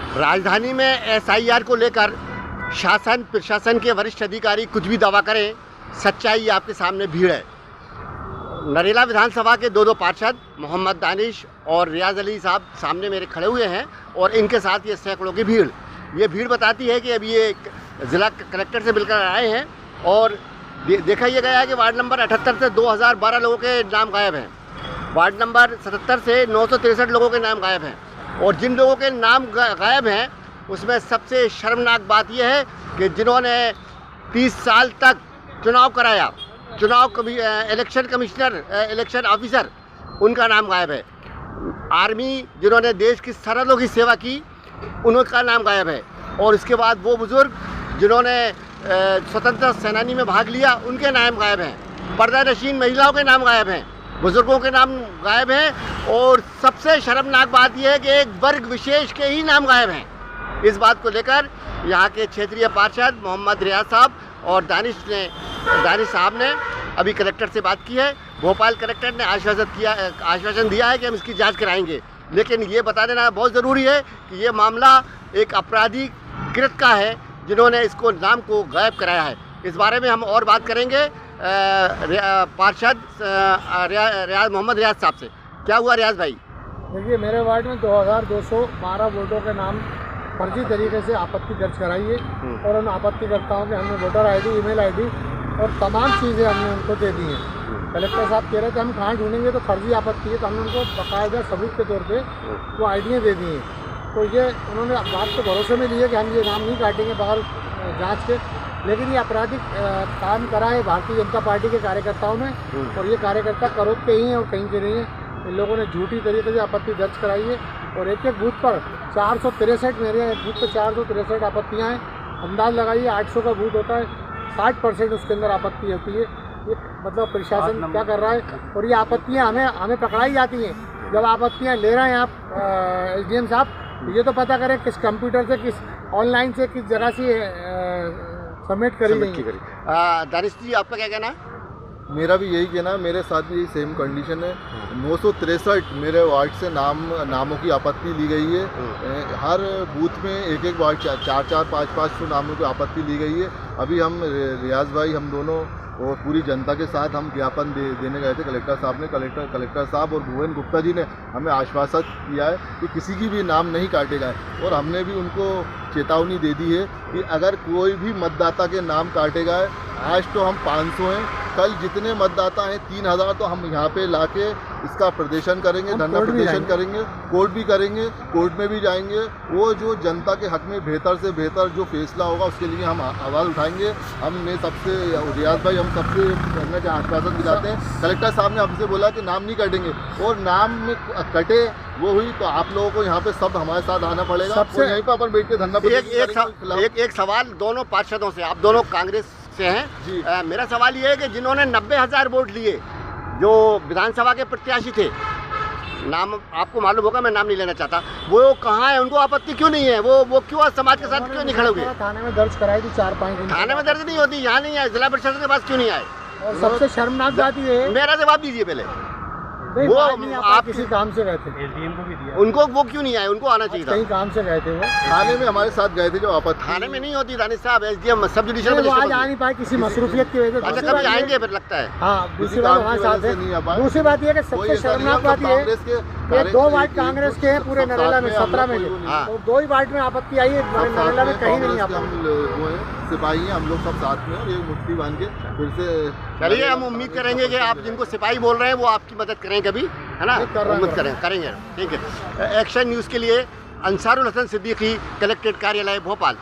राजधानी में एसआईआर को लेकर शासन प्रशासन के वरिष्ठ अधिकारी कुछ भी दावा करें, सच्चाई आपके सामने भीड़ है। नरेला विधानसभा के दो पार्षद मोहम्मद दानिश और रियाज अली साहब सामने मेरे खड़े हुए हैं और इनके साथ ये सैकड़ों की भीड़। ये भीड़ बताती है कि अभी ये ज़िला कलेक्टर से मिलकर आए हैं और देखा यह गया है कि वार्ड नंबर 78 से 2012 लोगों के नाम गायब हैं, वार्ड नंबर 77 से 963 लोगों के नाम गायब हैं। और जिन लोगों के नाम गायब हैं उसमें सबसे शर्मनाक बात यह है कि जिन्होंने 30 साल तक चुनाव कराया, इलेक्शन कमिश्नर, इलेक्शन ऑफिसर, उनका नाम गायब है। आर्मी जिन्होंने देश की सरहदों की सेवा की, उनका नाम गायब है। और इसके बाद वो बुज़ुर्ग जिन्होंने स्वतंत्रता सेनानी में भाग लिया, उनके नाम गायब हैं। पर्दा नशीन महिलाओं के नाम गायब हैं, बुज़ुर्गों के नाम गायब हैं। और सबसे शर्मनाक बात यह है कि एक वर्ग विशेष के ही नाम गायब हैं। इस बात को लेकर यहाँ के क्षेत्रीय पार्षद मोहम्मद रियाज साहब और दानिश साहब ने अभी कलेक्टर से बात की है। भोपाल कलेक्टर ने आश्वासन दिया है कि हम इसकी जांच कराएंगे, लेकिन ये बता देना बहुत ज़रूरी है कि ये मामला एक आपराधिक कृत्य का है जिन्होंने इसको नाम को गायब कराया है। इस बारे में हम और बात करेंगे पार्षद मोहम्मद रियाज साहब से। क्या हुआ रियाज भाई? देखिए, मेरे वार्ड में 2212 वोटों के नाम फर्जी तरीके से आपत्ति दर्ज कराई है और उन आपत्तिकर्ताओं के हमने वोटर आईडी, ईमेल आईडी और तमाम चीज़ें हमने उनको दे दी हैं। कलेक्टर साहब कह रहे थे हम कहाँ ढूंढेंगे, तो फर्जी आपत्ति है, तो हमने उनको बाकायदा सबूत के तौर पे वो आईडियाँ दे दी हैं। तो ये उन्होंने बात को भरोसे में लिए कि हम ये नाम नहीं काटेंगे बाहर जांच के, लेकिन ये आपराधिक काम करा है भारतीय जनता पार्टी के कार्यकर्ताओं ने। और ये कार्यकर्ता करोड़ के ही हैं और कहीं के नहीं हैं। इन लोगों ने झूठी तरीके से आपत्ति दर्ज कराई है और एक बूथ पर 463, मेरे बूथ पर 463 आपत्तियाँ हैं। अंदाज लगाइए 800 का बूथ होता है, 60% उसके अंदर आपत्ति होती है। ये मतलब प्रशासन क्या कर रहा है? और ये आपत्तियाँ हमें पकड़ाई जाती हैं। जब आपत्तियाँ ले रहे हैं आप SDM साहब, ये तो पता करें किस कंप्यूटर से, किस ऑनलाइन से, किस जगह से सबमिट करी गई। दानिश जी, आपका क्या कहना है? मेरा भी यही कहना है, मेरे साथ भी सेम कंडीशन है। 963 मेरे वार्ड से नामों की आपत्ति ली गई है। हर बूथ में एक वार्ड 4-4, 5-5 नामों की आपत्ति ली गई है। अभी हम रियाज भाई, हम दोनों और पूरी जनता के साथ हम ज्ञापन देने गए थे कलेक्टर साहब ने। कलेक्टर साहब और भुवन गुप्ता जी ने हमें आश्वासन किया है कि किसी की भी नाम नहीं काटे गए। और हमने भी उनको चेतावनी दे दी है कि अगर कोई भी मतदाता के नाम काटे गए, आज तो हम 500 हैं, कल जितने मतदाता हैं 3000, तो हम यहाँ पे लाके इसका प्रदर्शन करेंगे, धरना प्रदर्शन करेंगे, कोर्ट भी करेंगे, कोर्ट में भी जाएंगे। वो जो जनता के हक में बेहतर से बेहतर जो फैसला होगा उसके लिए हम आवाज़ उठाएंगे। हमने सबसे, रियाज भाई, हम सबसे करने का आश्वासन दिलाते हैं। कलेक्टर साहब ने हमसे बोला कि नाम नहीं काटेंगे, और नाम में कटे वो हुई तो आप लोगों को यहाँ पे सब हमारे साथ आना पड़ेगा। सबसे यहीं पर अपन बैठ के धरना एक सवाल दोनों पार्षदों से, आप दोनों कांग्रेस से हैं जी। मेरा सवाल ये है कि जिन्होंने 90,000 वोट लिए, जो विधानसभा के प्रत्याशी थे, नाम आपको मालूम होगा, मैं नाम नहीं लेना चाहता, वो कहाँ है? उनको आपत्ति क्यों नहीं है? वो क्यों समाज के साथ क्यों नहीं खड़े हुए? थाने में दर्ज कराई थी 4-5 दिन। थाने में दर्ज नहीं होती, यहाँ नहीं आए, जिला प्रशासन के पास क्यों नहीं आए? और सबसे शर्मनाक बात ये है, मेरा जवाब दीजिए पहले। वो आप किसी काम से गए थे, SDM को भी दिया, उनको वो क्यों नहीं आए? उनको आना चाहिए था। कहीं काम से गए थे वो, थाने में हमारे साथ गए थे। जो आपत्ति थाने में नहीं होती दानिश साहब, SDM सब जुडिशियल में आज आ नहीं पाए किसी मसरूफियत की वजह से। अच्छा, कभी आएंगे फिर लगता है। हाँ, दूसरी बात हमारे साथ है। दूसरी बात ये कि सबसे शर्मनाक बात ये है, 2 वार्ड कांग्रेस के हैं पूरे नरेला में, 17 में तो 2 ही वार्ड में आपत्ति आई है, नरेला में कहीं नहीं। हम सिपाही हैं, हम लोग सब साथ में, और एक मुट्ठी बांध के फिर से चलिए। हम उम्मीद करेंगे कि आप जिनको सिपाही बोल रहे हैं वो आपकी मदद करें कभी, है ना? उम्मीद करेंगे। ठीक है। एक्शन न्यूज़ के लिए अंसारुल हसन सिद्दीकी, कलेक्ट्रेट कार्यालय, भोपाल।